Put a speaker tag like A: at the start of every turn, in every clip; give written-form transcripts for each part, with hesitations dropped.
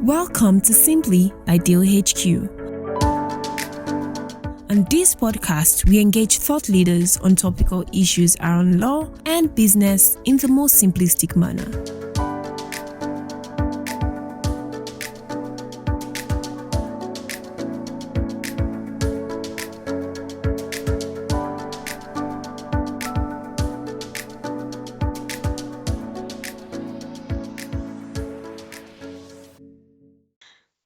A: Welcome to Simply by Deal HQ. On this podcast, we engage thought leaders on topical issues around law and business in the most simplistic manner.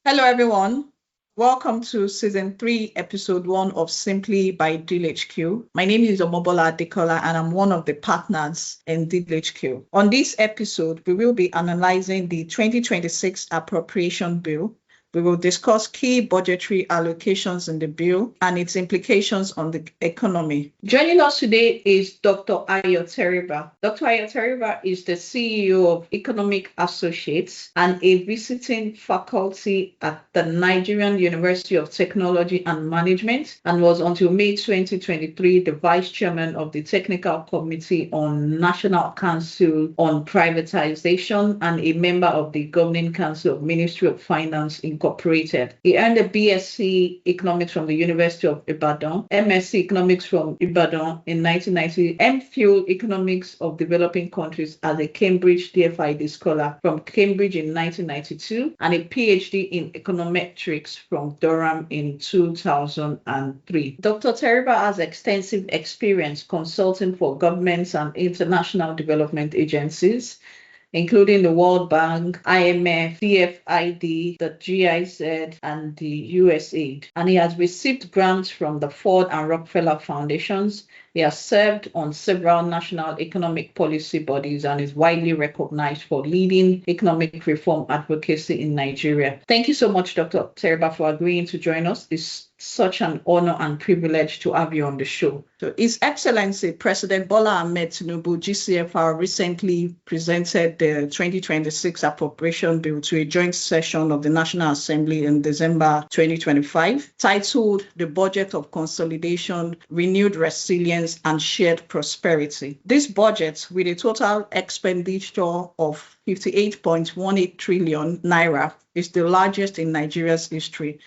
B: Hello, everyone. Welcome to Season 3, Episode 1 of Simply by Deal HQ. My name is Omobola Adekola, and I'm one of the partners in Deal HQ. On this episode, we will be analyzing the 2026 Appropriation Bill. We will discuss key budgetary allocations in the bill and its implications on the economy. Joining us today is Dr. Ayo Teriba. Dr. Ayo Teriba is the CEO of Economic Associates and a visiting faculty at the Nigerian University of Technology and Management, and was until May 2023 the Vice Chairman of the Technical Committee on National Council on Privatization and a member of the Governing Council of Ministry of Finance Incorporated. He earned a BSc Economics from the University of Ibadan, MSc Economics from Ibadan in 1990, MPhil Economics of Developing Countries as a Cambridge DFID scholar from Cambridge in 1992, and a PhD in Econometrics from Durham in 2003. Dr. Teriba has extensive experience consulting for governments and international development agencies, including the World Bank, IMF, DFID, the GIZ, and the USAID. And he has received grants from the Ford and Rockefeller Foundations. He has served on several national economic policy bodies and is widely recognized for leading economic reform advocacy in Nigeria. Thank you so much, Dr. Teriba, for agreeing to join us. It's such an honor and privilege to have you on the show. So His Excellency President Bola Ahmed Tinubu, GCFR, recently presented the 2026 Appropriation Bill to a joint session of the National Assembly in December 2025, titled the Budget of Consolidation, Renewed Resilience and Shared Prosperity. This budget, with a total expenditure of 58.18 trillion naira, is the largest in Nigeria's history.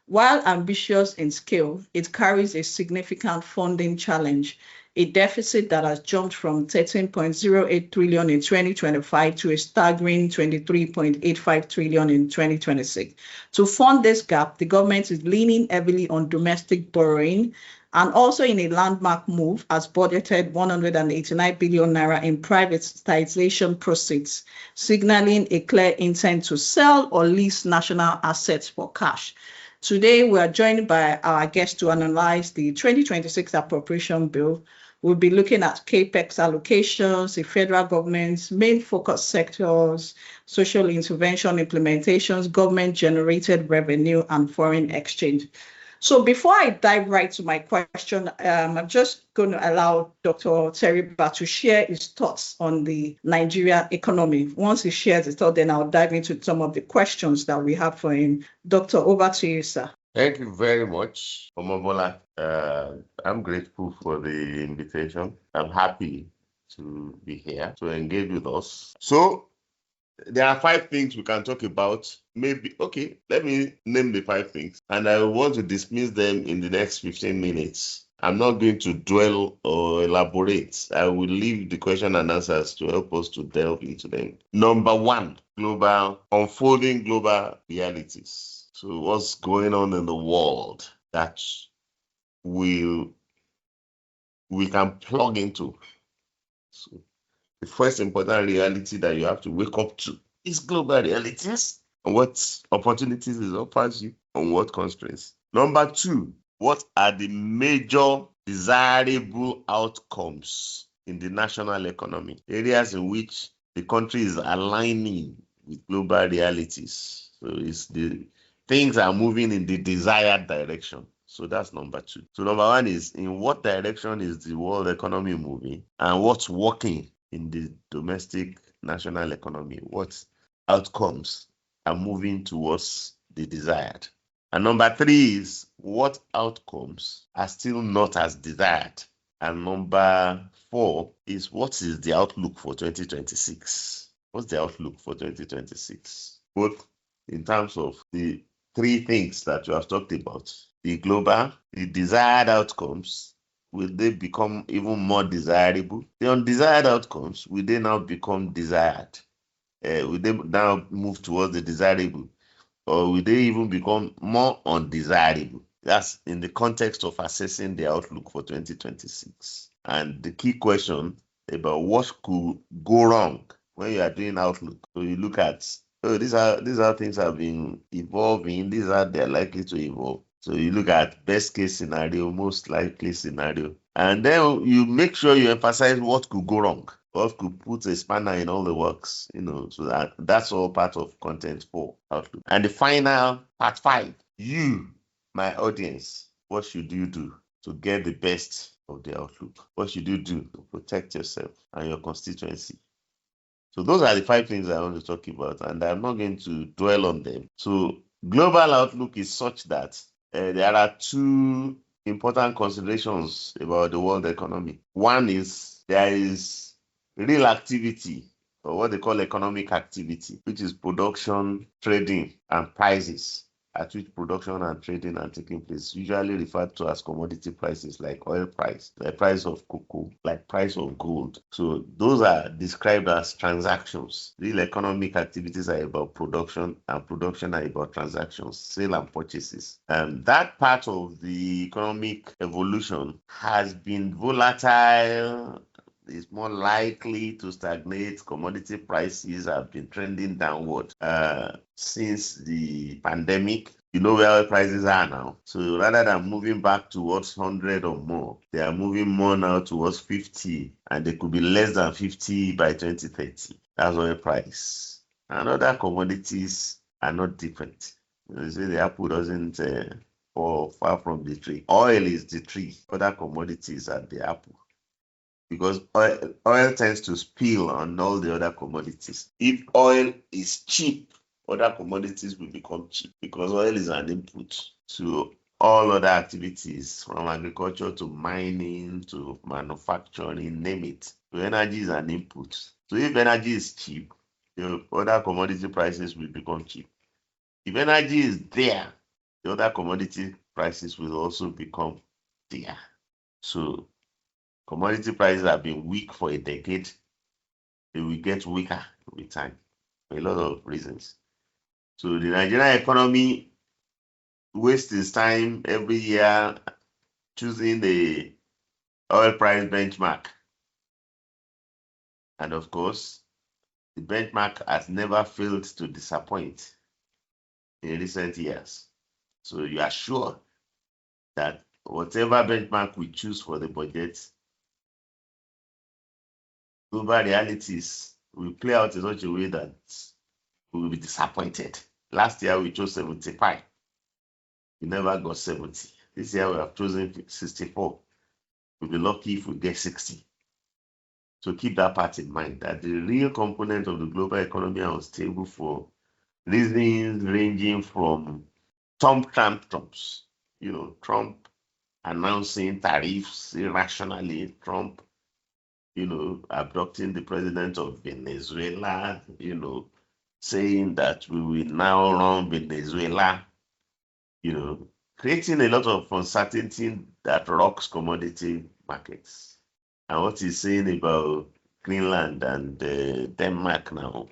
B: While ambitious in scale, it carries a significant funding challenge, a deficit that has jumped from 13.08 trillion in 2025 to a staggering 23.85 trillion in 2026. To fund this gap, the government is leaning heavily on domestic borrowing and also in a landmark move has budgeted 189 billion naira in privatization proceeds, signaling a clear intent to sell or lease national assets for cash. Today, we are joined by our guest to analyze the 2026 Appropriation Bill. We'll be looking at CAPEX allocations, the federal government's main focus sectors, social intervention implementations, government-generated revenue, and foreign exchange. So before I dive right to my question, I'm just going to allow Dr. Teriba to share his thoughts on the Nigerian economy. Once he shares his thoughts, then I'll dive into some of the questions that we have for him. Doctor, over to you, sir.
C: Thank you very much, Omobola. I'm grateful for the invitation. I'm happy to be here to engage with us. So, there are 5 things we can talk about. Let me name the 5 things. And I want to dismiss them in the next 15 minutes. I'm not going to dwell or elaborate. I will leave the question and answers to help us to delve into them. Number 1, unfolding global realities. So what's going on in the world that we can plug into. So the first important reality that you have to wake up to is global realities and what opportunities it offers you and what constraints. Number 2, what are the major desirable outcomes in the national economy? Areas in which the country is aligning with global realities. So it's the things are moving in the desired direction. So that's number 2. So number 1 is in what direction is the world economy moving and what's working in the domestic national economy, what outcomes are moving towards the desired. And number 3 is what outcomes are still not as desired. And number 4 is what is the outlook for 2026? What's the outlook for 2026? Both in terms of the three things that you have talked about. The global, the desired outcomes, will they become even more desirable? The undesired outcomes, will they now become desired? Will they now move towards the desirable? Or will they even become more undesirable? That's in the context of assessing the outlook for 2026. And the key question about what could go wrong when you are doing outlook. So you look at, these are things have been evolving, these are they're likely to evolve. So you look at best case scenario, most likely scenario, and then you make sure you emphasize what could go wrong, what could put a spanner in all the works, so that's all part of content for outlook. And the final part 5, you, my audience, what should you do to get the best of the outlook? What should you do to protect yourself and your constituency? So those are the 5 things I want to talk about, and I'm not going to dwell on them. So global outlook is such that there are 2 important considerations about the world economy. One is there is real activity, or what they call economic activity, which is production, trading, and prices at which production and trading are taking place, usually referred to as commodity prices, like oil price, the price of cocoa, like price of gold. So those are described as transactions. Real economic activities are about production, and production are about transactions, sale and purchases. That part of the economic evolution has been volatile. Is more likely to stagnate. Commodity prices have been trending downward since the pandemic. You know where oil prices are now. So rather than moving back towards 100 or more, they are moving more now towards 50, and they could be less than 50 by 2030. That's oil price. And other commodities are not different. You see, the apple doesn't fall far from the tree. Oil is the tree. Other commodities are the apple. Because oil tends to spill on all the other commodities. If oil is cheap, other commodities will become cheap, because oil is an input to all other activities, from agriculture to mining to manufacturing, name it. So energy is an input. So if energy is cheap, the other commodity prices will become cheap. If energy is there, the other commodity prices will also become there. So commodity prices have been weak for a decade. They will get weaker with time for a lot of reasons. So the Nigerian economy wastes its time every year choosing the oil price benchmark. And of course, the benchmark has never failed to disappoint in recent years. So you are sure that whatever benchmark we choose for the budget, global realities will play out in such a way that we will be disappointed. Last year we chose 75. We never got 70. This year we have chosen 64. We'll be lucky if we get 60. So keep that part in mind, that the real component of the global economy are unstable for reasons ranging from Trump tantrums, Trump announcing tariffs irrationally, Trump abducting the president of Venezuela, saying that we will now run Venezuela, creating a lot of uncertainty that rocks commodity markets. And what he's saying about Greenland and Denmark now,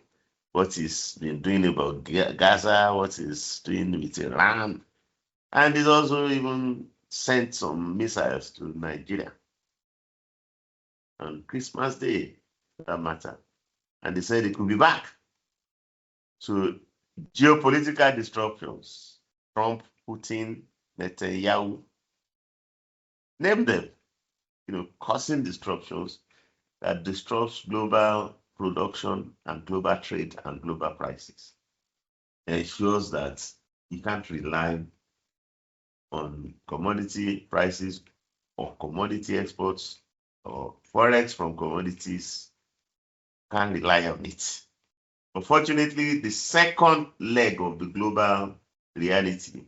C: what he's been doing about Gaza, what he's doing with Iran, and he's also even sent some missiles to Nigeria on Christmas Day, for that matter. And they said it could be back. So geopolitical disruptions, Trump, Putin, Netanyahu, name them, causing disruptions that disrupts global production and global trade and global prices. It ensures that you can't rely on commodity prices or commodity exports or forex from commodities. Can't rely on it. Unfortunately, the second leg of the global reality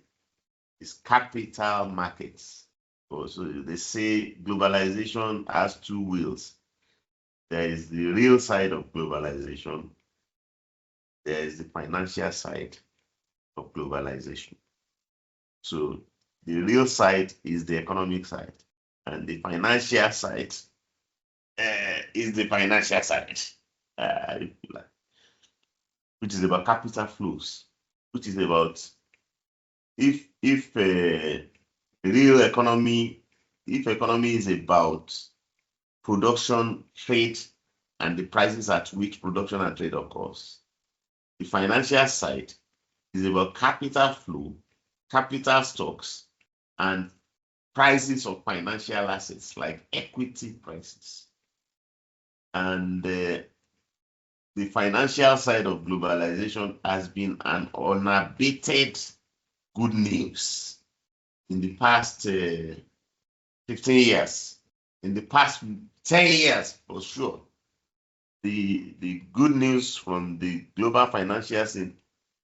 C: is capital markets. So they say globalization has 2 wheels. There is the real side of globalization. There is the financial side. of globalization. So the real side is the economic side, and the financial side is the financial side, which is about capital flows, which is about if real economy, if economy is about production, trade, and the prices at which production and trade occurs, the financial side is about capital flow, capital stocks, and prices of financial assets like equity prices. And the financial side of globalization has been an unabated good news in the past 15 years, in the past 10 years for sure. The good news from the global financial scene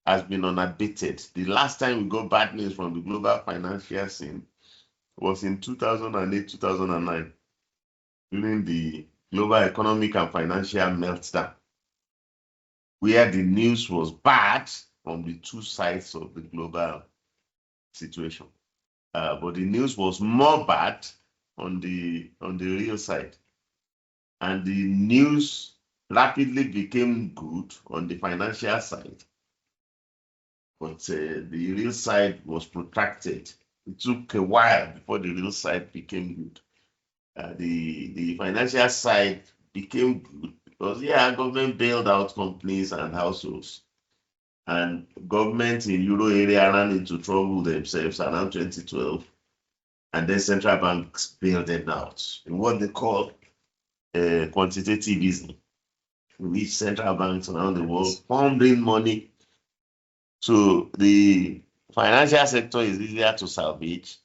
C: has been unabated. The last time we got bad news from the global financial scene was in 2008, 2009, during the global economic and financial meltdown, where the news was bad from the two sides of the global situation. But the news was more bad on the real side. And the news rapidly became good on the financial side. But the real side was protracted. It took a while before the real side became good. The financial side became good because, government bailed out companies and households. And government in Euro area ran into trouble themselves around 2012. And then central banks bailed them out in what they call quantitative easing, which central banks around the world pumped in money. So the financial sector is easier to salvage.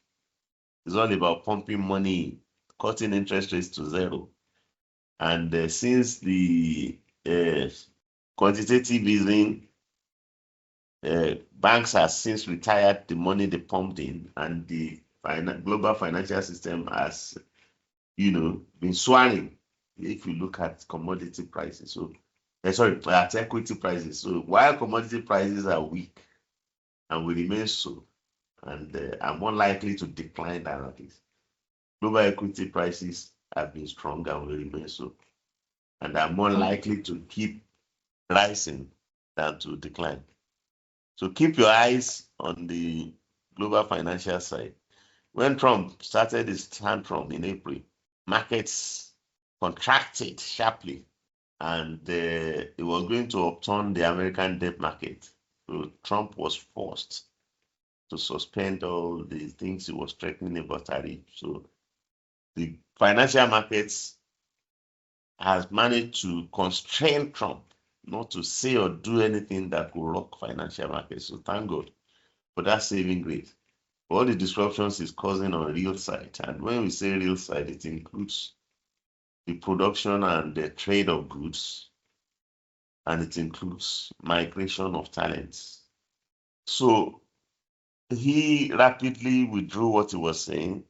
C: It's all about pumping money, cutting interest rates to zero. And since the quantitative easing, banks have since retired the money they pumped in, and the global financial system has, been swelling. If you look at commodity prices, at equity prices. So while commodity prices are weak and will remain so, and are more likely to decline than others, global equity prices have been strong and will remain so, and are more likely to keep rising than to decline. So keep your eyes on the global financial side. When Trump started his tantrum in April, markets contracted sharply, and it was going to upturn the American debt market. So Trump was forced to suspend all the things he was threatening about tariff. So the financial markets has managed to constrain Trump not to say or do anything that could rock financial markets. So thank God for that saving grace. All the disruptions is causing on real side. And when we say real side, it includes the production and the trade of goods, and it includes migration of talents. So he rapidly withdrew what he was saying,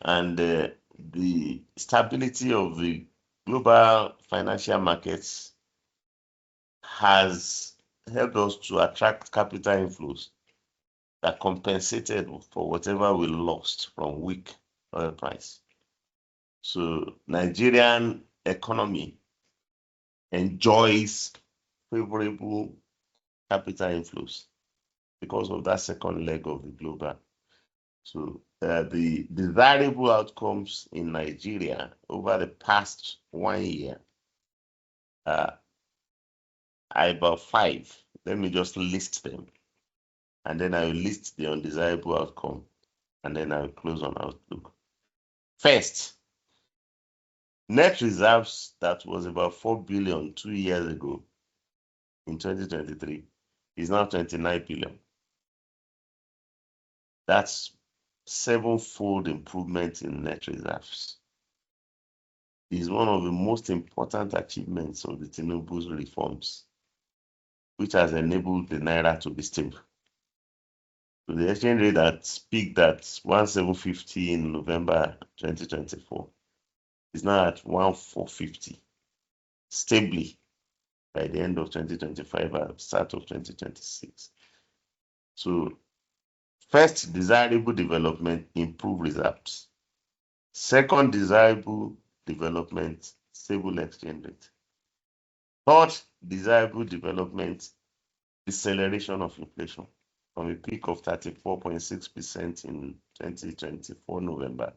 C: and the stability of the global financial markets has helped us to attract capital inflows that compensated for whatever we lost from weak oil price. So Nigerian economy enjoys favorable capital inflows because of that second leg of the global. So the desirable outcomes in Nigeria over the past 1 year are about 5. Let me just list them, and then I will list the undesirable outcome, and then I will close on outlook. First, net reserves that was about 4 billion 2 years ago in 2023 is now 29 billion. That's 7-fold improvement in net reserves. It is one of the most important achievements of the Tinubu's reforms, which has enabled the Naira to be stable. So the exchange rate that peaked at 1,750 in November 2024 is now at 1,450, stably by the end of 2025 and start of 2026. So, first, desirable development, improve reserves. Second, desirable development, stable exchange rate. Third, desirable development, deceleration of inflation from a peak of 34.6% in 2024 November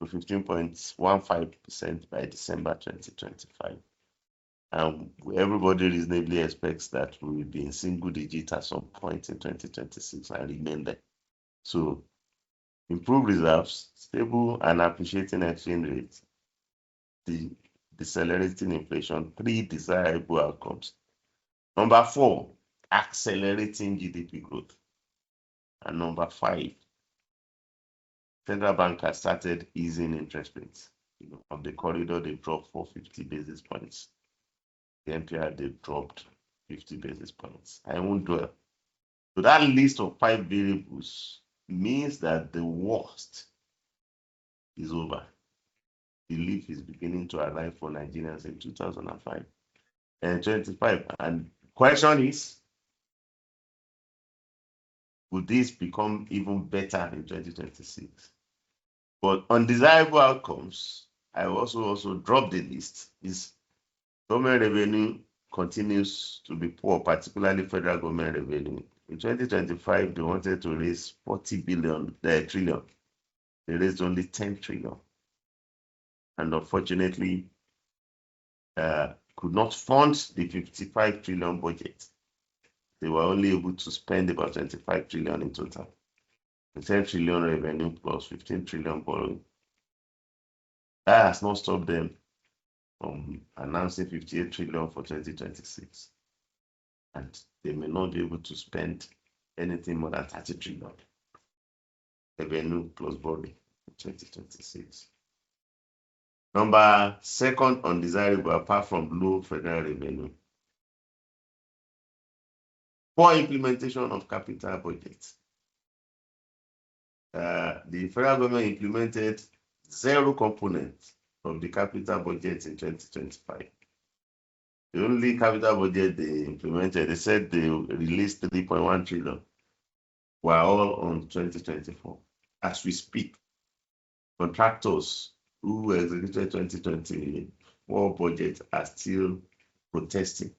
C: to 15.15% by December 2025. And everybody reasonably expects that we will be in single digit at some point in 2026 and remain there. So, improve reserves, stable and appreciating exchange rates, the decelerating inflation, 3 desirable outcomes. Number 4, accelerating GDP growth. And number 5, central bank has started easing interest rates. On the corridor, they dropped 450 basis points. The MPR, they dropped 50 basis points. I won't dwell. So that list of 5 variables means that the worst is over. Relief is beginning to arrive for Nigerians in 2005 and 25. And the question is, would this become even better in 2026? But undesirable outcomes, I also dropped the list, is government revenue continues to be poor, particularly federal government revenue. In 2025, they wanted to raise 40 trillion. They raised only 10 trillion. And unfortunately, could not fund the 55 trillion budget. They were only able to spend about 25 trillion in total. 10 trillion revenue plus 15 trillion borrowing. That has not stopped them from announcing 58 trillion for 2026. And they may not be able to spend anything more than 30 trillion revenue plus borrowing in 2026. Number second undesirable, apart from low federal revenue, poor implementation of capital budget. The federal government implemented 0 components of the capital budget in 2025. The only capital budget they implemented, they said they released 3.1 trillion, were all on 2024. As we speak, contractors who executed 2024 budget are still protesting,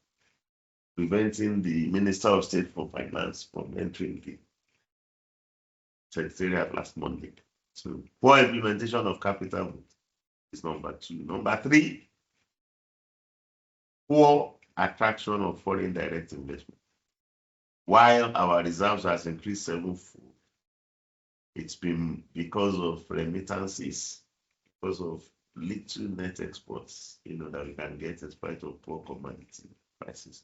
C: preventing the Minister of State for Finance from entering the Secretariat last Monday. So, poor implementation of capital is number 2. Number 3, poor attraction of foreign direct investment. While our reserves has increased 7-fold, it's been because of remittances, because of little net exports, that we can get in spite of poor commodity prices,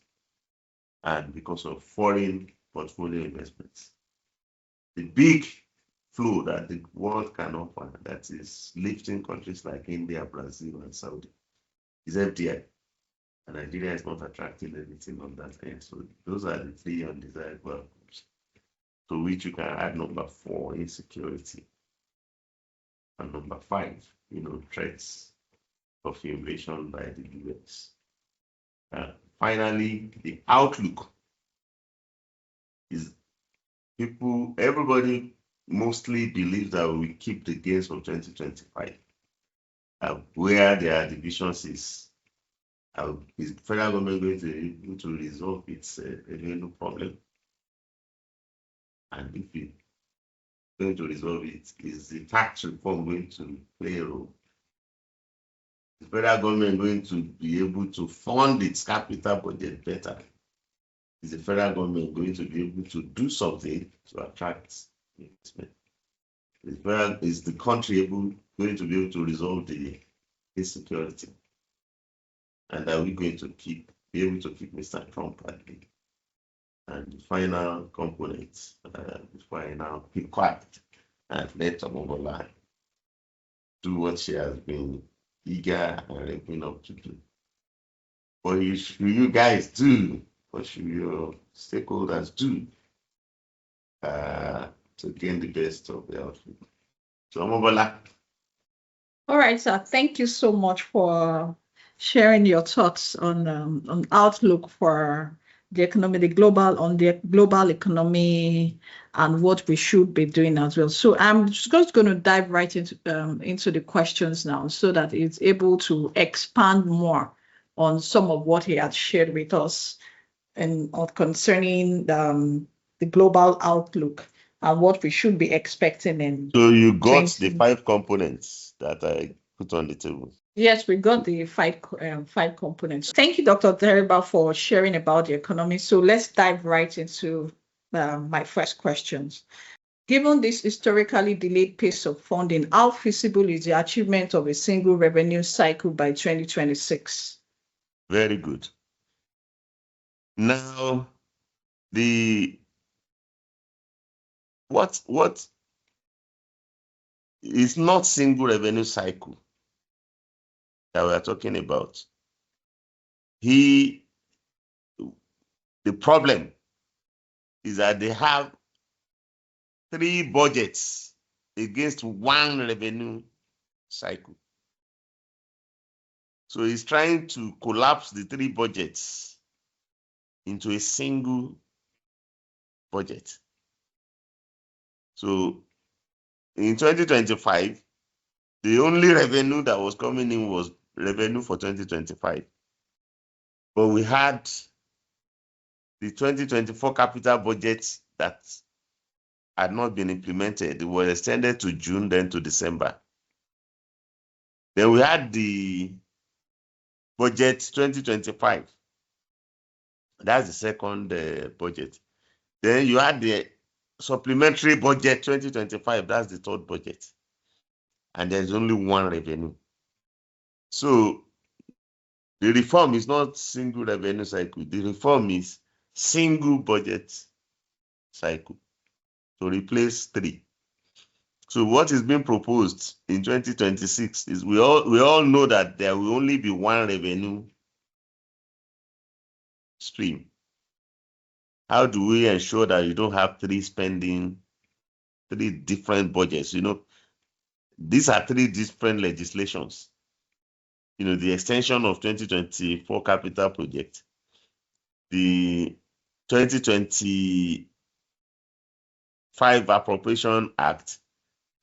C: and because of foreign portfolio investments. The big flow that the world can offer, that is lifting countries like India, Brazil, and Saudi, is FDI. And Nigeria is not attracting anything on that end. So those are the 3 undesirable outcomes, to which you can add number 4, insecurity. And number 5, threats of invasion by the US. Finally, the outlook is everybody mostly believes that we keep the gains from 2025. Where there are divisions is the federal government going to be able to resolve its revenue problem? And if it's going to resolve it, is the tax reform going to play a role? Is the federal government going to be able to fund its capital budget better? Is the federal government going to be able to do something to attract investment? Is the country going to be able to resolve the insecurity? And are we going to be able to keep Mr. Trump at the? And the final component, before I now keep quiet and let Omobola do what she has been eager and ramping up to do. What should you guys do? What should your stakeholders do to gain the best of the outfit? So, Omobola.
B: All right, sir. Thank you so much for sharing your thoughts on outlook for the economy, on the global economy and what we should be doing as well. So I'm just going to dive right into the questions now so that it's able to expand more on some of what he had shared with us and concerning the global outlook and what we should be expecting in.
C: So you got the 5 components that I put on the table.
B: Yes, we got the 5 components. Thank you, Dr. Teriba, for sharing about the economy. So let's dive right into my first questions. Given this historically delayed pace of funding, how feasible is the achievement of a single revenue cycle by 2026?
C: Very good. Now, what is not single revenue cycle that we are talking about? The problem is that they have 3 budgets against 1 revenue cycle. So he's trying to collapse the 3 budgets into a single budget. So in 2025, the only revenue that was coming in was revenue for 2025. But we had the 2024 capital budget that had not been implemented. It was extended to June, then to December. Then we had the budget 2025. That's the second budget. Then you had the supplementary budget 2025. That's the third budget. And there's only 1 revenue. So the reform is not single revenue cycle. The reform is single budget cycle to replace 3. So what is being proposed in 2026 is we all know that there will only be 1 revenue stream. How do we ensure that you don't have 3 different budgets? These are 3 different legislations. The extension of 2024 capital project, the 2025 Appropriation Act,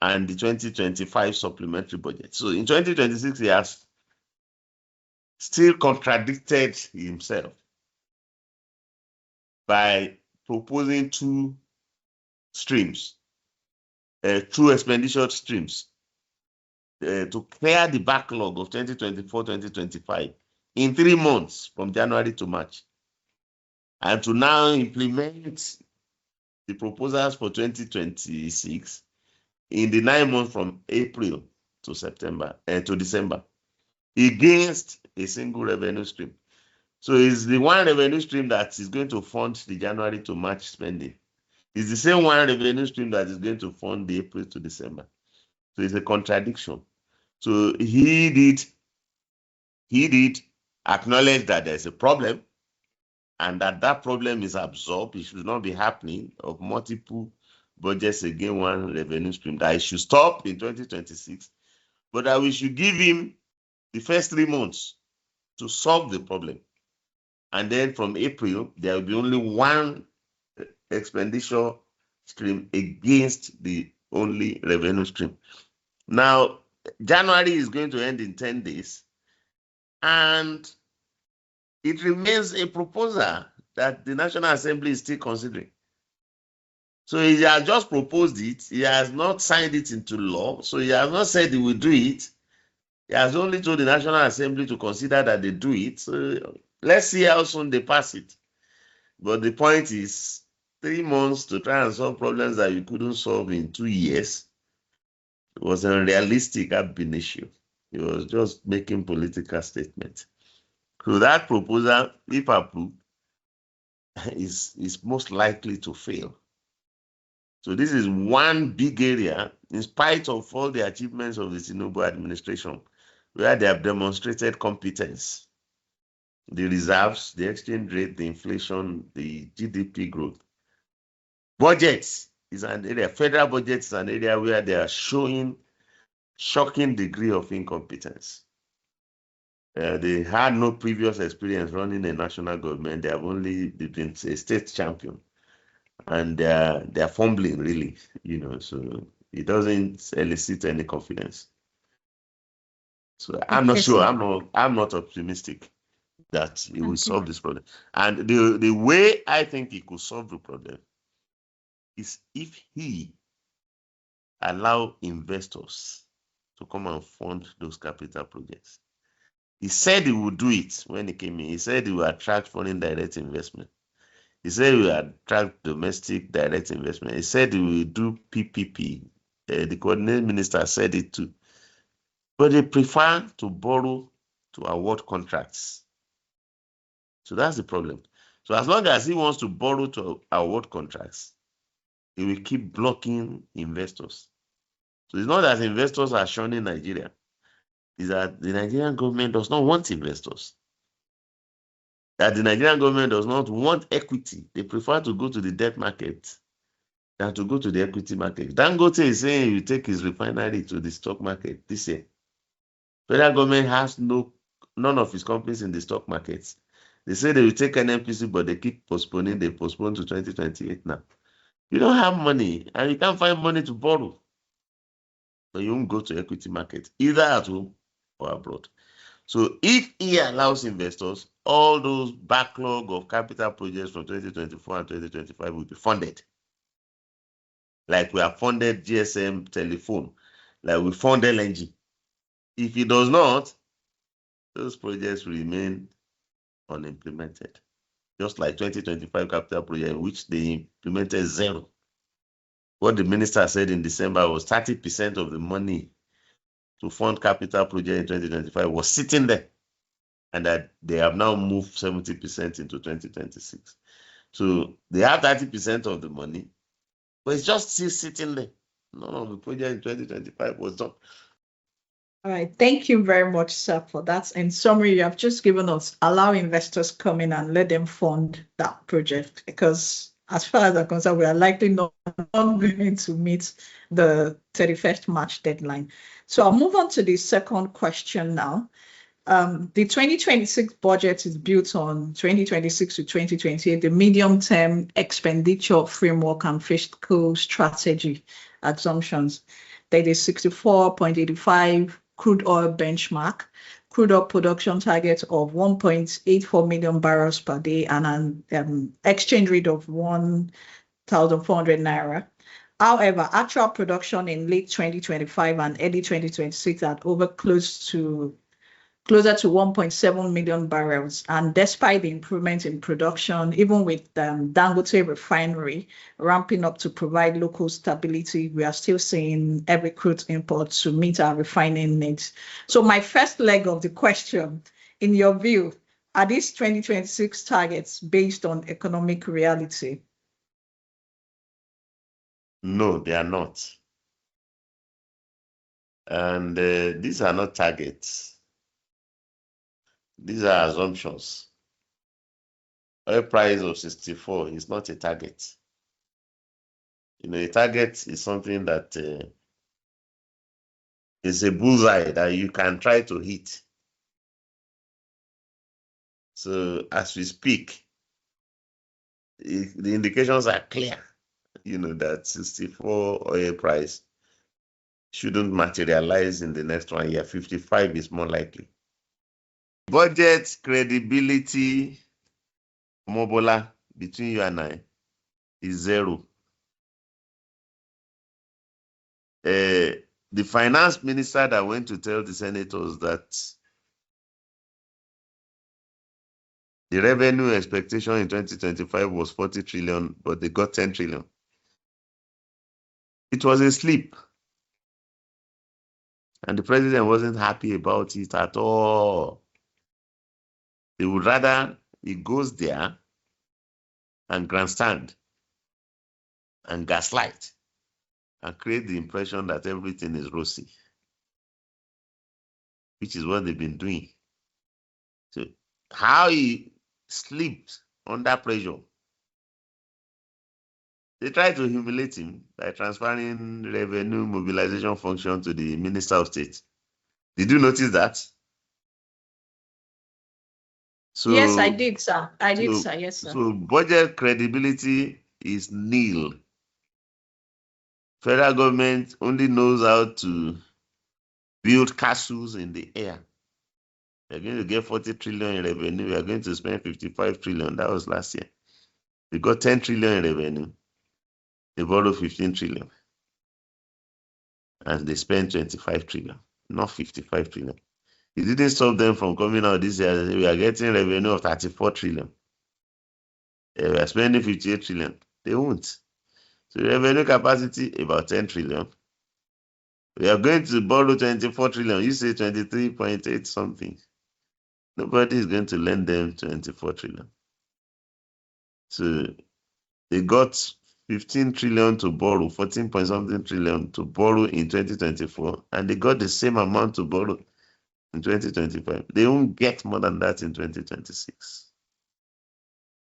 C: and the 2025 supplementary budget. So in 2026, he has still contradicted himself by proposing 2 streams, 2 expenditure streams, to clear the backlog of 2024-2025 in 3 months from January to March, and to now implement the proposals for 2026 in the 9 months from April to December against a single revenue stream. So it's the 1 revenue stream that is going to fund the January to March spending. It's the same 1 revenue stream that is going to fund the April to December. So it's a contradiction. So he did acknowledge that there's a problem and that problem is absorbed. It should not be happening of multiple budgets against 1 revenue stream, that it should stop in 2026, but that we should give him the first 3 months to solve the problem. And then from April, there will be only 1 expenditure stream against the only revenue stream. Now, January is going to end in 10 days, and it remains a proposal that the National Assembly is still considering. So he has just proposed it. He has not signed it into law. So he has not said he will do it. He has only told the National Assembly to consider that they do it. So let's see how soon they pass it. But the point is, 3 months to try and solve problems that you couldn't solve in 2 years. It was unrealistic ab initio. He was just making political statements. So that proposal, if approved, is most likely to fail. So this is one big area, in spite of all the achievements of the Tinubu administration, where they have demonstrated competence. The reserves, the exchange rate, the inflation, the GDP growth. Budgets is an area, federal budget is an area where they are showing shocking degree of incompetence. They had no previous experience running a national government. They have only been a state champion, and they're fumbling really, so it doesn't elicit any confidence. So I'm not sure. I'm not optimistic that he will solve this problem. And the way I think he could solve the problem is if he allow investors to come and fund those capital projects. He said he would do it when he came in. He said he will attract foreign direct investment. He said he will attract domestic direct investment. He said he will do PPP. The coordinating minister said it too. But they prefer to borrow to award contracts. So that's the problem. So as long as he wants to borrow to award contracts, he will keep blocking investors. So it's not that investors are shunning Nigeria. It's that the Nigerian government does not want investors. That the Nigerian government does not want equity. They prefer to go to the debt market than to go to the equity market. Dangote is saying he will take his refinery to the stock market this year. Federal government has none of his companies in the stock markets. They say they will take an NPC, but they keep postponing. They postpone to 2028 now. You don't have money, and you can't find money to borrow. So you won't go to equity market, either at home or abroad. So if he allows investors, all those backlog of capital projects from 2024 and 2025 will be funded. Like we have funded GSM telephone, like we funded LNG. If he does not, those projects will remain unimplemented. Just like 2025 capital project, which they implemented zero. What the minister said in December was 30% of the money to fund capital project in 2025 was sitting there, and that they have now moved 70% into 2026. So they have 30% of the money, but it's just still sitting there. None of the project in 2025 was done.
B: All right. Thank you very much, sir, for that. In summary, you have just given us allow investors come in and let them fund that project, because as far as I'm concerned, we are likely not going to meet the 31st March deadline. So I'll move on to the second question now. The 2026 budget is built on 2026 to 2028, the medium-term expenditure framework and fiscal strategy assumptions. That is 64.85 crude oil benchmark, crude oil production target of 1.84 million barrels per day, and an exchange rate of 1,400 naira. However, actual production in late 2025 and early 2026 are closer to 1.7 million barrels. And despite the improvement in production, even with Dangote refinery ramping up to provide local stability, we are still seeing every crude import to meet our refining needs. So my first leg of the question, in your view, are these 2026 targets based on economic reality?
C: No, they are not. And these are not targets. These are assumptions. Oil price of 64 is not a target. A target is something that is a bullseye that you can try to hit. So as we speak, the indications are clear, that 64 oil price shouldn't materialize in the next 1 year. 55 is more likely. Budget credibility, Omobola, between you and I, is zero. The finance minister that went to tell the senators that the revenue expectation in 2025 was 40 trillion, but they got 10 trillion. It was a slip. And the president wasn't happy about it at all. They would rather he goes there and grandstand and gaslight and create the impression that everything is rosy, which is what they've been doing. So how he slipped under pressure. They tried to humiliate him by transferring revenue mobilization function to the Minister of State. Did you notice that? So
B: yes, I did, sir. I did,
C: so-
B: sir. Yes, sir.
C: So budget credibility is nil. Federal government only knows how to build castles in the air. We are going to get 40 trillion in revenue. We are going to spend 55 trillion. That was last year. We got 10 trillion in revenue. They borrowed 15 trillion. And they spent 25 trillion, not 55 trillion. It didn't stop them from coming out this year. We are getting revenue of 34 trillion. We are spending 58 trillion. They won't. So revenue capacity, about 10 trillion. We are going to borrow 24 trillion. You say 23.8 something. Nobody is going to lend them 24 trillion. So they got 15 trillion to borrow, 14 point something trillion to borrow in 2024, and they got the same amount to borrow in 2025. They won't get more than that in 2026.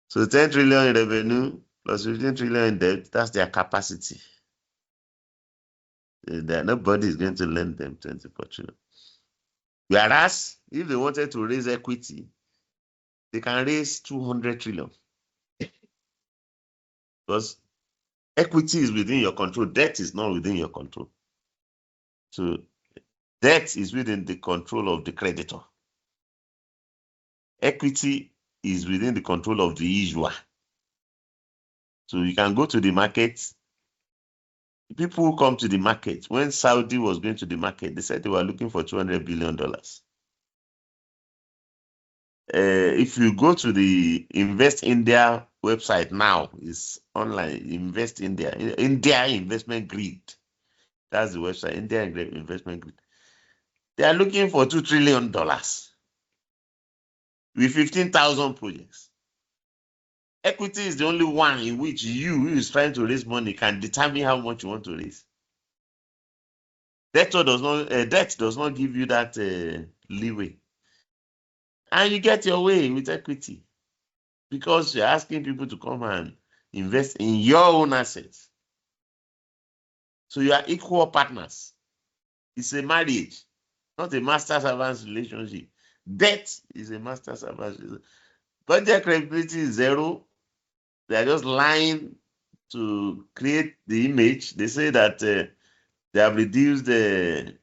C: So 10 trillion in revenue plus 15 trillion in debt, that's their capacity. Nobody is going to lend them 24 trillion. Whereas, if they wanted to raise equity, they can raise 200 trillion. Because equity is within your control, debt is not within your control. So debt is within the control of the creditor. Equity is within the control of the issuer. So you can go to the market. People who come to the market, when Saudi was going to the market, they said they were looking for $200 billion. If you go to the Invest India website now, it's online, Invest India Investment Grid. That's the website, India Investment Grid. They are looking for $2 trillion with 15,000 projects. Equity is the only one in which you, who is trying to raise money, can determine how much you want to raise. Debt does not give you that leeway. And you get your way with equity because you're asking people to come and invest in your own assets. So you are equal partners. It's a marriage, not a master-servant relationship. Debt is a master-servant relationship. Budget credibility is zero. They are just lying to create the image. They say that they have reduced the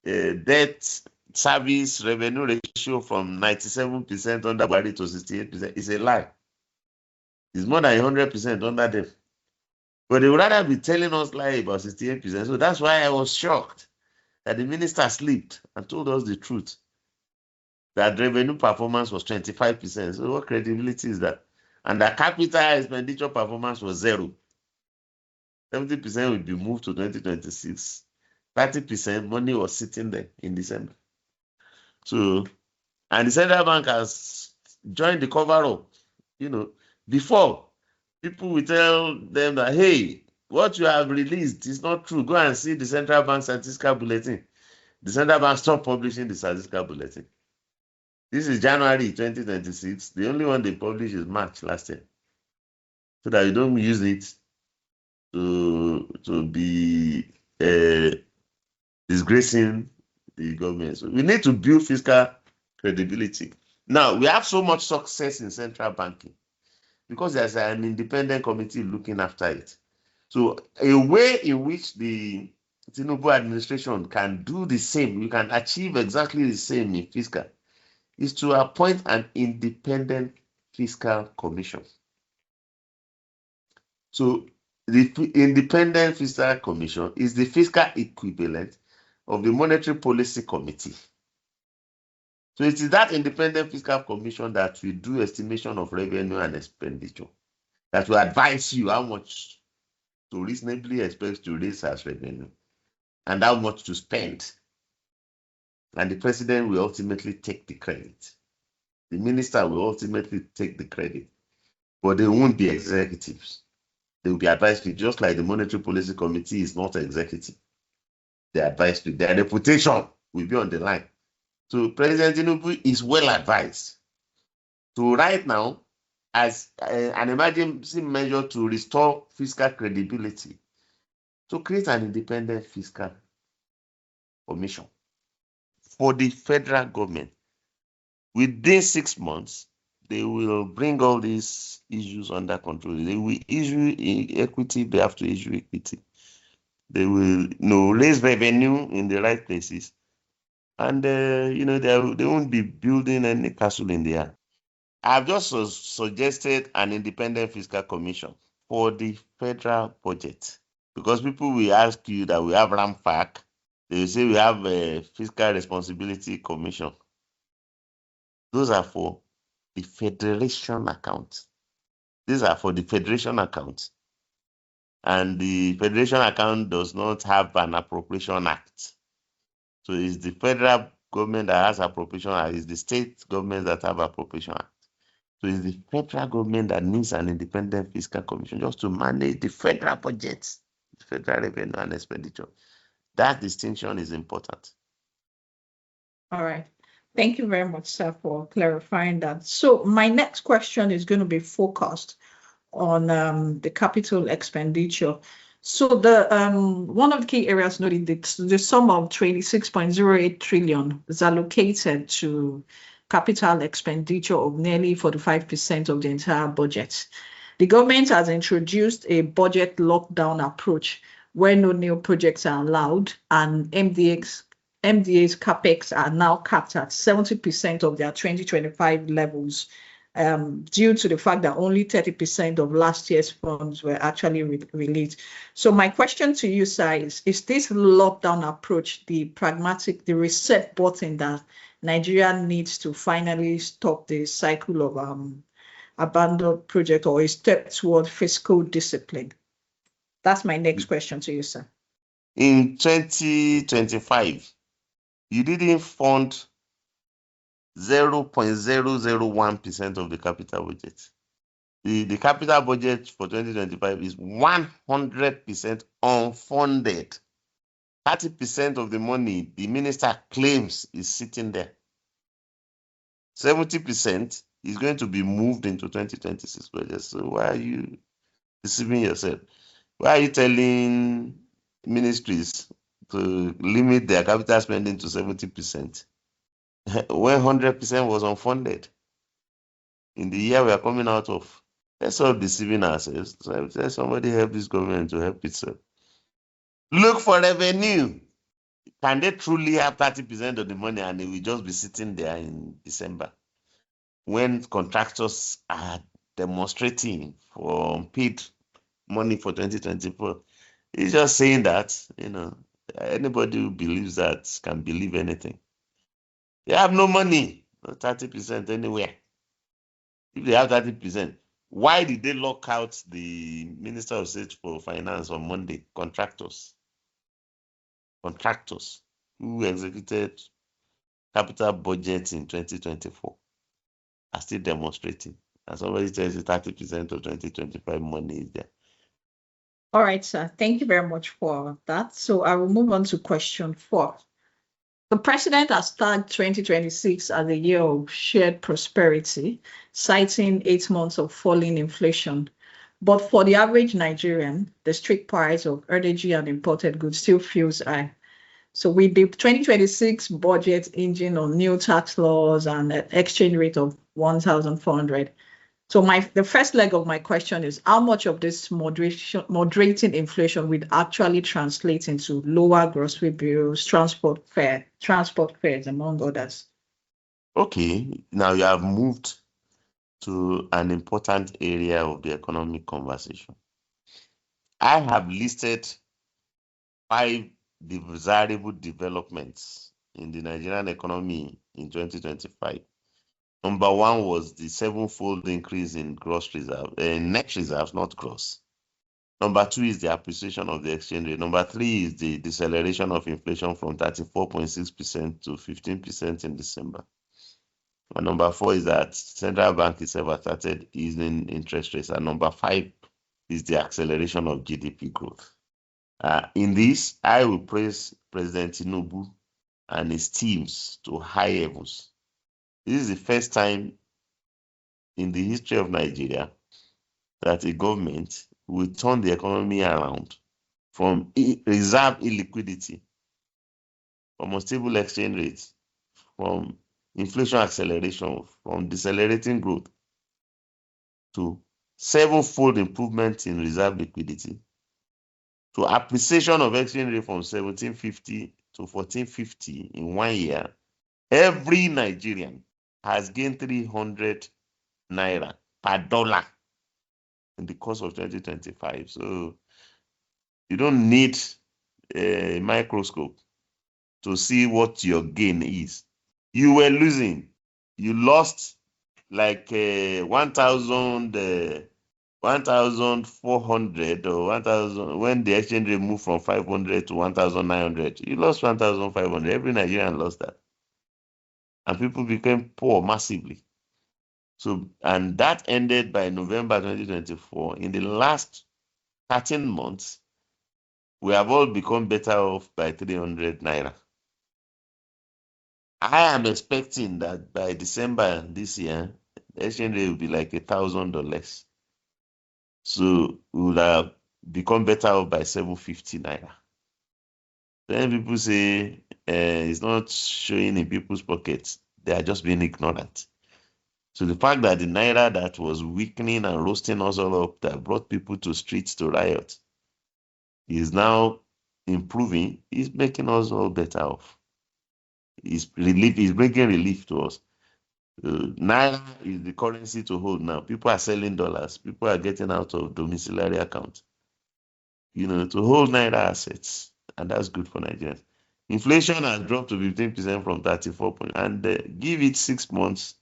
C: debt service revenue ratio from 97% under Buhari to 68%. It's a lie. It's more than 100% under them. But they would rather be telling us lie about 68%. So that's why I was shocked that the minister slipped and told us the truth, that revenue performance was 25%. So what credibility is that? And the capital expenditure performance was zero. 70% will be moved to 2026. 30% money was sitting there in December. So, and the central bank has joined the cover-up. Before, people will tell them that, hey, what you have released is not true. Go and see the central bank statistical bulletin. The central bank stopped publishing the statistical bulletin. This is January 2026. The only one they published is March last year. So that you don't use it to be disgracing the government. So we need to build fiscal credibility. Now, we have so much success in central banking because there's an independent committee looking after it. So a way in which the Tinubu administration can do the same, we can achieve exactly the same in fiscal, is to appoint an independent fiscal commission. So the independent fiscal commission is the fiscal equivalent of the monetary policy committee. So it is that independent fiscal commission that will do estimation of revenue and expenditure, that will advise you how much to reasonably expect to raise as revenue and how much to spend. And the president will ultimately take the credit. The minister will ultimately take the credit, but they won't be executives. They will be advisory, just like the monetary policy committee is not executive. They're advisory. Their reputation will be on the line. So President Tinubu is well advised to right now, as an emergency measure to restore fiscal credibility, to create an independent fiscal commission for the federal government. Within 6 months, they will bring all these issues under control. They will issue equity, they have to issue equity. They will raise revenue in the right places. And, they won't be building any castle in the air. I've just suggested an independent fiscal commission for the federal budget. Because people will ask you that we have RAMFAC, they will say we have a fiscal responsibility commission. Those are for the federation account. These are for the federation account. And the federation account does not have an appropriation act. So it's the federal government that has appropriation act. It's the state governments that have appropriation act. So it's the federal government that needs an independent fiscal commission just to manage the federal budget, the federal revenue and expenditure. That distinction is important.
B: All right. Thank you very much, sir, for clarifying that. So my next question is going to be focused on the capital expenditure. So the one of the key areas noted, the sum of 26.08 trillion is allocated to capital expenditure of nearly 45% of the entire budget. The government has introduced a budget lockdown approach where no new projects are allowed, and MDA's capex are now capped at 70% of their 2025 levels, due to the fact that only 30% of last year's funds were actually released. So my question to you, sir, is this lockdown approach the pragmatic, the reset button that Nigeria needs to finally stop the cycle of abandoned project, or a step toward fiscal discipline? That's my next question to you, sir.
C: In 2025, you didn't fund 0.001% of the capital budget. The capital budget for 2025 is 100% unfunded. 30% of the money the minister claims is sitting there. 70% is going to be moved into 2026 budget. So why are you deceiving yourself? Why are you telling ministries to limit their capital spending to 70% when 100% was unfunded in the year we are coming out of? Let's stop deceiving ourselves. So let somebody help this government to help itself. Look for revenue. Can they truly have 30% of the money and it will just be sitting there in December when contractors are demonstrating for unpaid money for 2024? It's just saying that, anybody who believes that can believe anything. They have no money, not 30% anywhere. If they have 30%, why did they lock out the Minister of State for Finance on Monday? Contractors who executed capital budget in 2024 are still demonstrating. And somebody tells you 30% of 2025 money is there.
B: All right, sir. Thank you very much for that. So I will move on to question 4. The president has tagged 2026 as a year of shared prosperity, citing 8 months of falling inflation. But for the average Nigerian, the strict price of energy and imported goods still feels high. So with the 2026 budget hinging on new tax laws and an exchange rate of 1,400, so the first leg of my question is, how much of this moderating inflation would actually translate into lower grocery bills, transport fares, among others?
C: Okay, now you have moved to an important area of the economic conversation. I have listed 5 desirable developments in the Nigerian economy in 2025. Number 1 was the 7-fold increase in net reserves, not gross. Number 2 is the appreciation of the exchange rate. Number 3 is the deceleration of inflation from 34.6% to 15% in December. And number 4 is that central bank itself has started easing interest rates. And number 5 is the acceleration of GDP growth. In this, I will praise President Tinubu and his teams to high heavens. This is the first time in the history of Nigeria that a government will turn the economy around from reserve illiquidity, from unstable exchange rates, from inflation acceleration, from decelerating growth, to sevenfold improvement in reserve liquidity, to appreciation of exchange rate from 1750 to 1450 in 1 year, every Nigerian has gained 300 naira per dollar in the course of 2025. So you don't need a microscope to see what your gain is. You were losing. You lost like 1,400 or 1,000 when the exchange rate moved from 500 to 1,900. You lost 1,500. Every Nigerian lost that. And people became poor massively. So, and that ended by November 2024. In the last 13 months, we have all become better off by 300 naira. I am expecting that by December this year, the exchange rate will be like $1,000 or less. So we would have become better off by 750 naira. Then people say it's not showing in people's pockets. They are just being ignorant. So the fact that the naira that was weakening and roasting us all up, that brought people to streets to riot, is now improving, is making us all better off. Is bringing relief to us. Naira is the currency to hold now. People are selling dollars. People are getting out of domiciliary account, to hold naira assets, and that's good for Nigerians. Inflation has dropped to 15% from 34 points, and give it 6 months,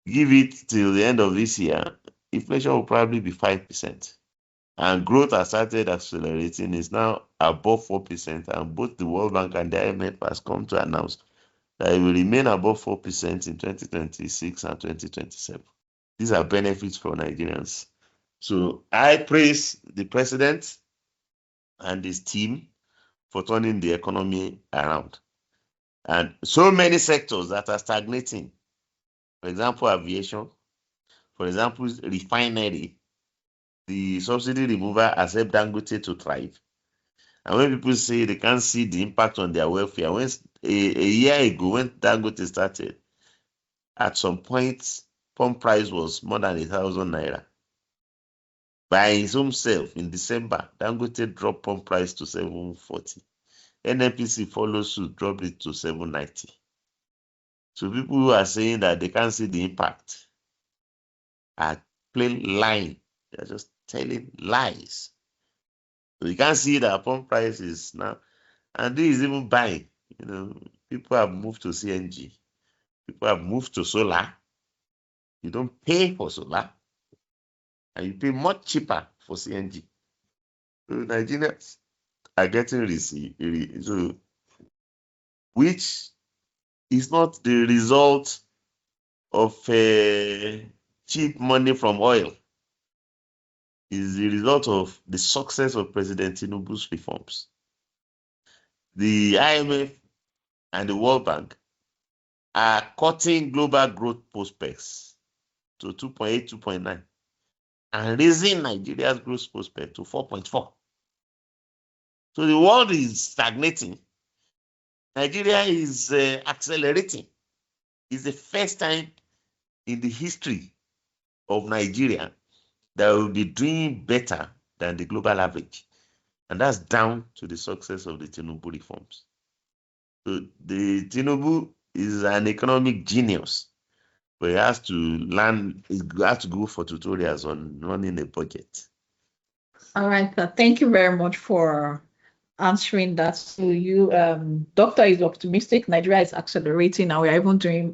C: give it till the end of this year, inflation will probably be 5%. And growth has started accelerating, is now above 4%, and both the World Bank and the IMF has come to announce that it will remain above 4% in 2026 and 2027. These are benefits for Nigerians. So I praise the president and his team for turning the economy around. And so many sectors that are stagnating, for example, aviation, for example, refinery, the subsidy removal has helped Dangote to thrive. And when people say they can't see the impact on their welfare, when a year ago, when Dangote started, at some point, pump price was more than 1,000 naira. By his own self, in December, Dangote dropped pump price to 740. NNPC followed suit, dropped it to 790. So people who are saying that they can't see the impact are plain lying. They're just telling lies. So you can't see that pump price is now, and this is even buying. People have moved to CNG. People have moved to solar. You don't pay for solar, and you pay much cheaper for CNG. So Nigerians are getting received, so, which is not the result of cheap money from oil. Is the result of the success of President Tinubu's reforms. The IMF and the World Bank are cutting global growth prospects to 2.8, 2.9, and raising Nigeria's growth prospect to 4.4. So the world is stagnating. Nigeria is accelerating. It's the first time in the history of Nigeria that will be doing better than the global average. And that's down to the success of the Tinubu reforms. So the Tinubu is an economic genius, but he has to learn, he has to go for tutorials on running a budget.
B: All right. Thank you very much for answering that. So you, Doctor is optimistic. Nigeria is accelerating, and we are even doing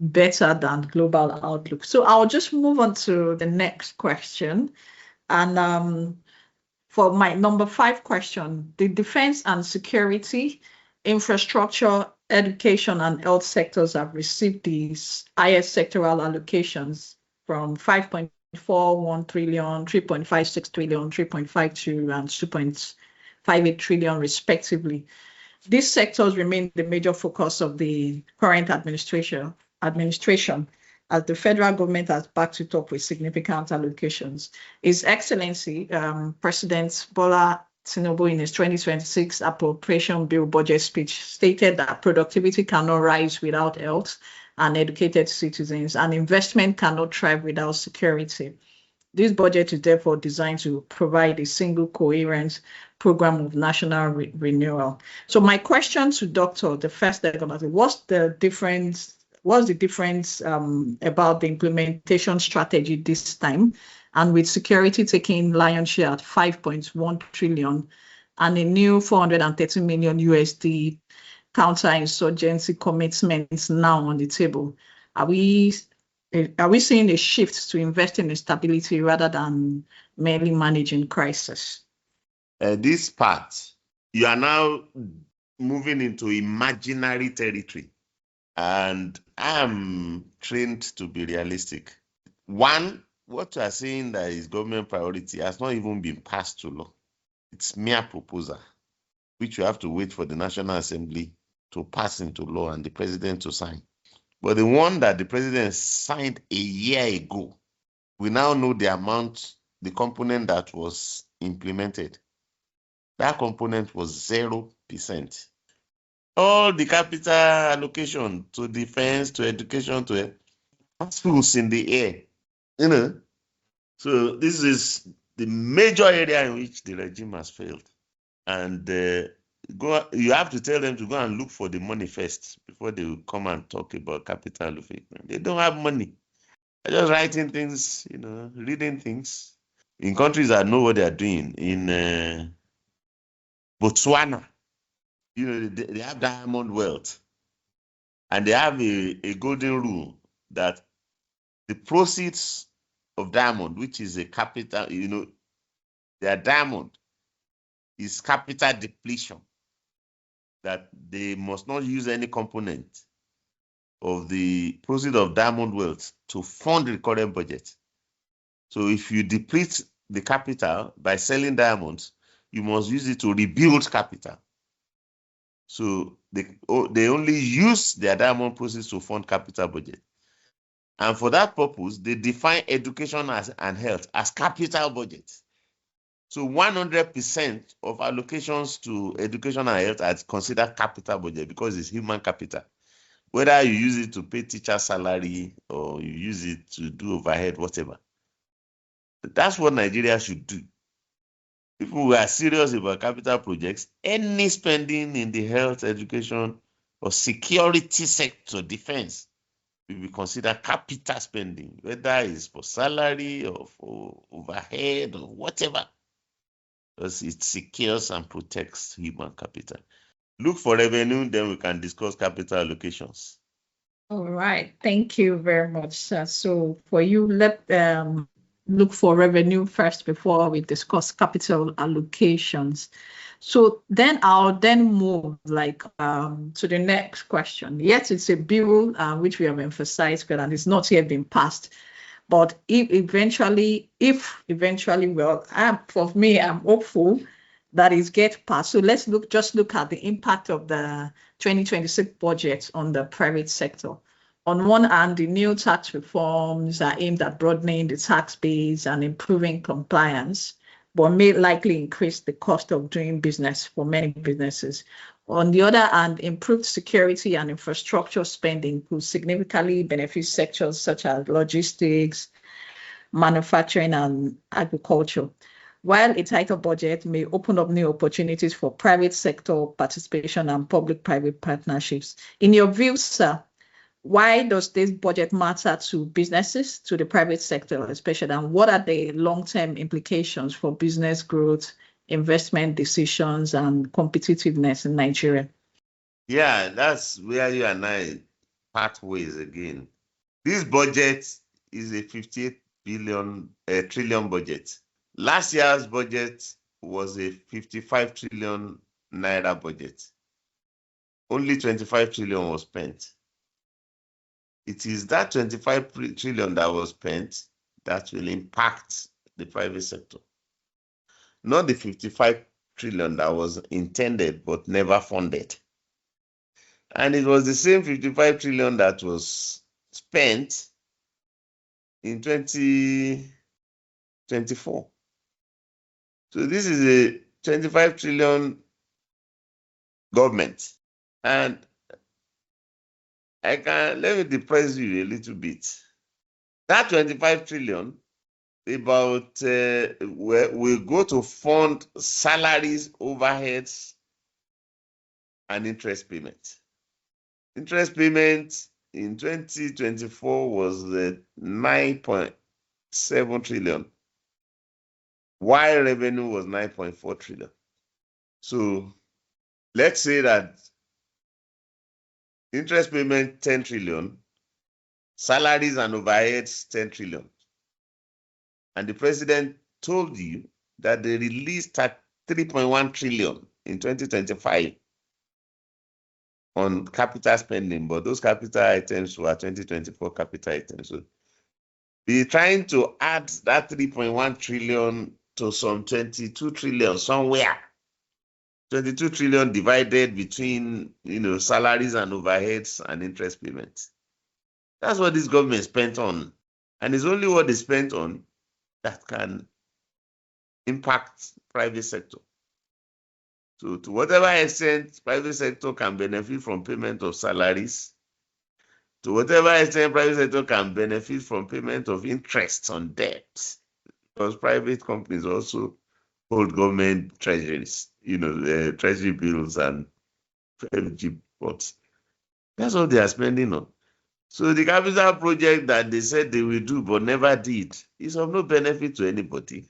B: better than global outlook. So I'll just move on to the next question. And for my number 5 question, the defense and security, infrastructure, education, and health sectors have received these highest sectoral allocations from 5.41 trillion, 3.56 trillion, 3.52, and 2.58 trillion, respectively. These sectors remain the major focus of the current administration, as the federal government has backed it up with significant allocations. His Excellency, President Bola Tinubu, in his 2026 Appropriation Bill budget speech, stated that productivity cannot rise without health, and educated citizens, and investment cannot thrive without security. This budget is therefore designed to provide a single coherent program of national renewal. So my question to Dr. the first what's the difference about the implementation strategy this time, and with security taking lion's share at 5.1 trillion and a new 430 million USD counterinsurgency commitments now on the table, are we seeing a shift to investing in stability rather than merely managing crisis?
C: This part, you are now moving into imaginary territory, and I'm trained to be realistic. One, what you are saying that is government priority has not even been passed to law. It's mere proposal, which you have to wait for the National Assembly to pass into law and the president to sign. But the one that the president signed a year ago, we now know the amount, the component that was implemented. That component was 0%. All the capital allocation to defense, to education, to schools in the air. So this is the major area in which the regime has failed. And you have to tell them to go and look for the money first before they will come and talk about capital allocation. They don't have money. They're just writing things, reading things. In countries that know what they are doing, in Botswana, they have diamond wealth. And they have a golden rule that the proceeds of diamond, which is a capital, their diamond is capital depletion, that they must not use any component of the proceeds of diamond wealth to fund the current budget. So if you deplete the capital by selling diamonds, you must use it to rebuild capital. So they only use their diamond proceeds to fund capital budget. And for that purpose, they define education and health as capital budget. So 100% of allocations to education and health are considered capital budget because it's human capital. Whether you use it to pay teacher salary or you use it to do overhead, whatever. That's what Nigeria should do. If we are serious about capital projects, any spending in the health, education, or security sector, defense, will be considered capital spending, whether it's for salary or for overhead or whatever, because it secures and protects human capital. Look for revenue, then we can discuss capital allocations.
B: All right, thank you very much, sir. So for you, let look for revenue first before we discuss capital allocations. So then I'll move to the next question. Yes, it's a bill which we have emphasized, but it's not yet been passed. But if eventually, well, for me, I'm hopeful that it gets passed. So let's look at the impact of the 2026 budget on the private sector. On one hand, the new tax reforms are aimed at broadening the tax base and improving compliance, but may likely increase the cost of doing business for many businesses. On the other hand, improved security and infrastructure spending could significantly benefit sectors such as logistics, manufacturing, and agriculture. While a tighter budget may open up new opportunities for private sector participation and public-private partnerships. In your view, sir, why does this budget matter to businesses, to the private sector especially, and what are the long-term implications for business growth, investment decisions, and competitiveness in Nigeria?
C: Yeah, that's where you and I part ways again. This budget is a 58 trillion budget. Last year's budget was a 55 trillion naira budget. Only 25 trillion was spent. It is that 25 trillion that was spent that will impact the private sector. Not the 55 trillion that was intended but never funded. And it was the same 55 trillion that was spent in 2024. So this is a 25 trillion government. And let me depress you a little bit. That 25 trillion, about will go to fund salaries, overheads, and interest payments. Interest payments in 2024 was 9.7 trillion, while revenue was 9.4 trillion. So let's say that interest payment 10 trillion, salaries and overheads 10 trillion. And the president told you that they released 3.1 trillion in 2025 on capital spending, but those capital items were 2024 capital items. So we're trying to add that 3.1 trillion to some 22 trillion somewhere. 22 trillion divided between salaries and overheads and interest payments. That's what this government spent on. And it's only what they spent on that can impact private sector. So to whatever extent private sector can benefit from payment of salaries, to whatever extent private sector can benefit from payment of interest on debt, because private companies also hold government treasuries, treasury bills and FG reports. That's what they are spending on. So the capital project that they said they will do but never did is of no benefit to anybody.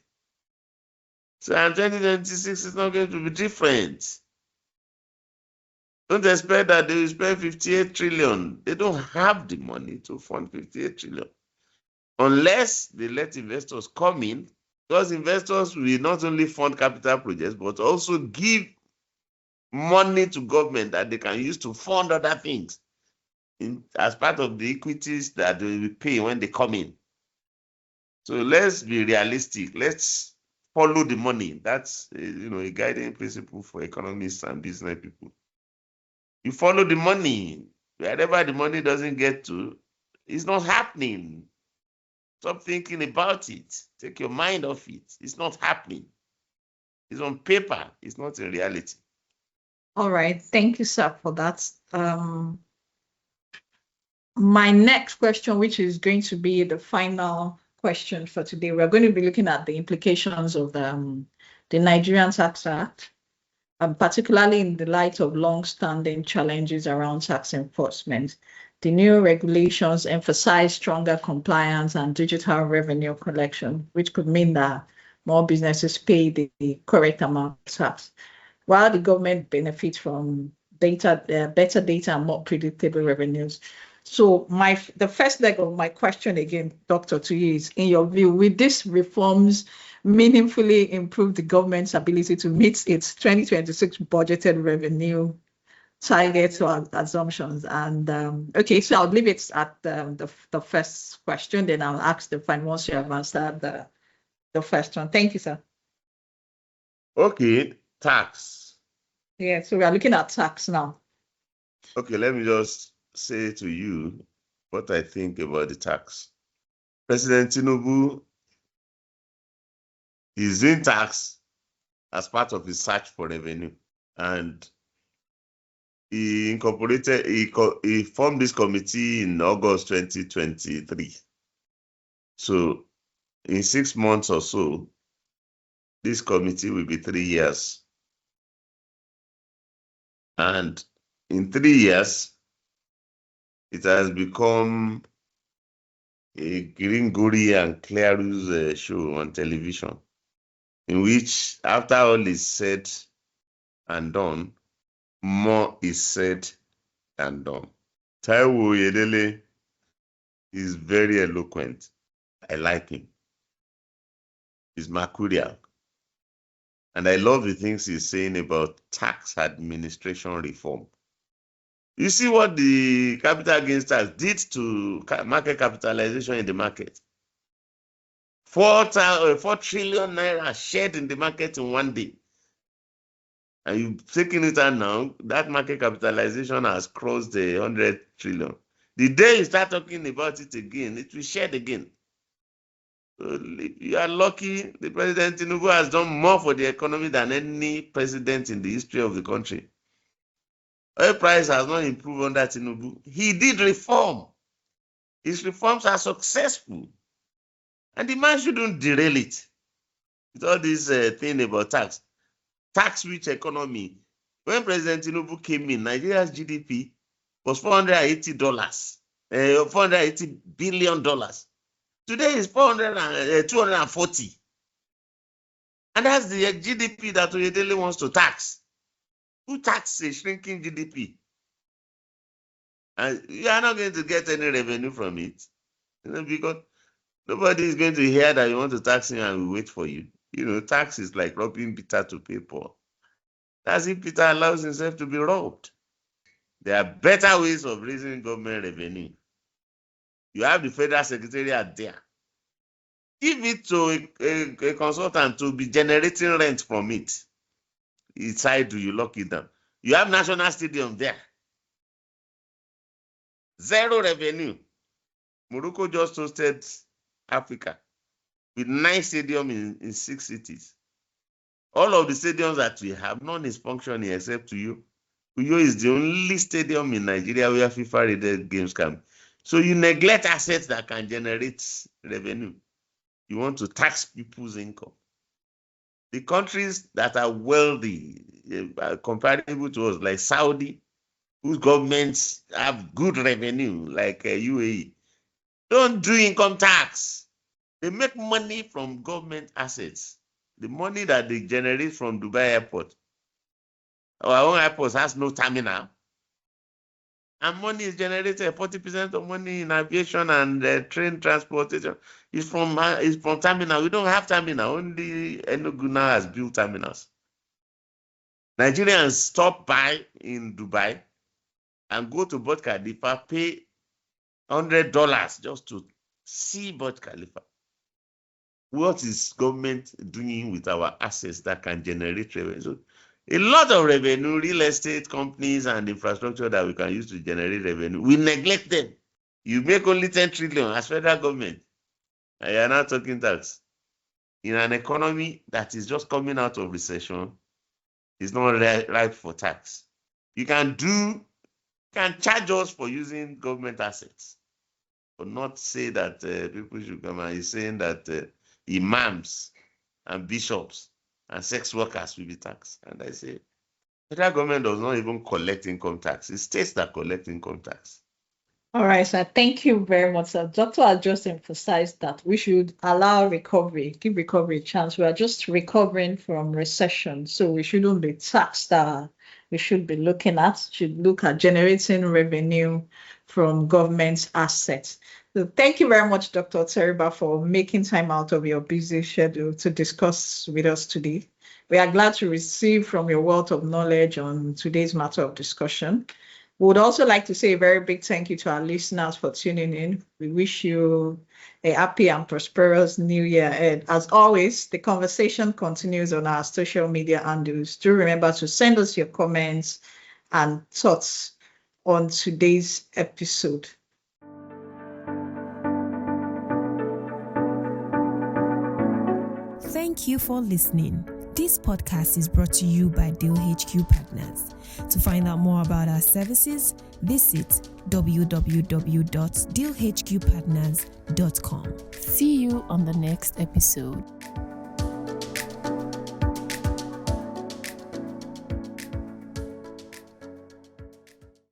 C: So in 2026 is not going to be different. Don't expect that they will spend 58 trillion. They don't have the money to fund 58 trillion. Unless they let investors come in, because investors will not only fund capital projects, but also give money to government that they can use to fund other things as part of the equities that they will pay when they come in. So let's be realistic. Let's follow the money. That's a guiding principle for economists and business people. You follow the money. Wherever the money doesn't get to, it's not happening. Stop thinking about it. Take your mind off it. It's not happening. It's on paper. It's not in reality.
B: All right. Thank you, sir, for that. My next question, which is going to be the final question for today, we're going to be looking at the implications of the Nigerian Tax Act, particularly in the light of long-standing challenges around tax enforcement. The new regulations emphasize stronger compliance and digital revenue collection, which could mean that more businesses pay the correct amount of tax, while the government benefits from better data and more predictable revenues. So the first leg of my question again, Doctor, to you is, in your view, will these reforms meaningfully improve the government's ability to meet its 2026 budgeted revenue targets or assumptions? And okay, so I'll leave it at the first question, then I'll ask the final once you have answered the first one. Thank you, sir.
C: Okay, tax.
B: Yeah, so we are looking at tax now.
C: Okay, let me just say to you what I think about the tax. President Tinubu is doing tax as part of his search for revenue, and he formed this committee in August 2023. So in 6 months or so, this committee will be 3 years. And in 3 years, it has become a Gringori and Clairus show on television, in which, after all is said and done, more is said than done. Taiwo Yedele is very eloquent. I like him. He's mercurial. And I love the things he's saying about tax administration reform. You see what the capital gains tax did to market capitalization in the market. 4 trillion naira shared in the market in one day. And you've taken it out now, that market capitalization has crossed the 100 trillion. The day you start talking about it again, it will shed again. So you are lucky. The President Tinubu has done more for the economy than any president in the history of the country. Oil price has not improved under Tinubu. He did reform. His reforms are successful. And the man shouldn't derail it. With all this thing about tax. Tax-rich economy. When President Tinubu came in, Nigeria's GDP was $480, $480 billion. Today is 240. And that's the GDP that Oyedele wants to tax. Who taxes a shrinking GDP? And you are not going to get any revenue from it. Because nobody is going to hear that you want to tax him and will wait for you. Tax is like robbing Peter to pay Paul. That's if Peter allows himself to be robbed. There are better ways of raising government revenue. You have the federal secretariat there. Give it to a consultant to be generating rent from it. Inside, you lock it down. You have National Stadium there. Zero revenue. Morocco just hosted Africa with 9 stadiums in 6 cities. All of the stadiums that we have, none is functioning except Uyo. Uyo is the only stadium in Nigeria where FIFA-rated games can. So you neglect assets that can generate revenue. You want to tax people's income. The countries that are wealthy, comparable to us, like Saudi, whose governments have good revenue, like UAE, don't do income tax. They make money from government assets. The money that they generate from Dubai Airport. Our own airport has no terminal. And money is generated, 40% of money in aviation and train transportation is from terminal. We don't have terminal. Only Enugu now has built terminals. Nigerians stop by in Dubai and go to Burj Khalifa, pay $100 just to see Burj Khalifa. What is government doing with our assets that can generate revenue? So, a lot of revenue, real estate companies and infrastructure that we can use to generate revenue, we neglect them. You make only 10 trillion as federal government, and you are not talking tax. In an economy that is just coming out of recession, it's not ripe for tax. You can charge us for using government assets, but not say that people should come and he's saying that imams and bishops and sex workers will be taxed. And I say, federal government does not even collect income tax. It's states that collect income tax.
B: All right, sir. Thank you very much, sir. Doctor has just emphasized that we should allow recovery, give recovery a chance. We are just recovering from recession, so we shouldn't be taxed. We should be look at generating revenue from government assets. So thank you very much, Dr. Teriba, for making time out of your busy schedule to discuss with us today. We are glad to receive from your wealth of knowledge on today's matter of discussion. We would also like to say a very big thank you to our listeners for tuning in. We wish you a happy and prosperous new year. And as always, the conversation continues on our social media handles. Do remember to send us your comments and thoughts on today's episode.
A: Thank you for listening. This podcast is brought to you by Deal HQ Partners. To find out more about our services, visit www.dealhqpartners.com. See you on the next episode.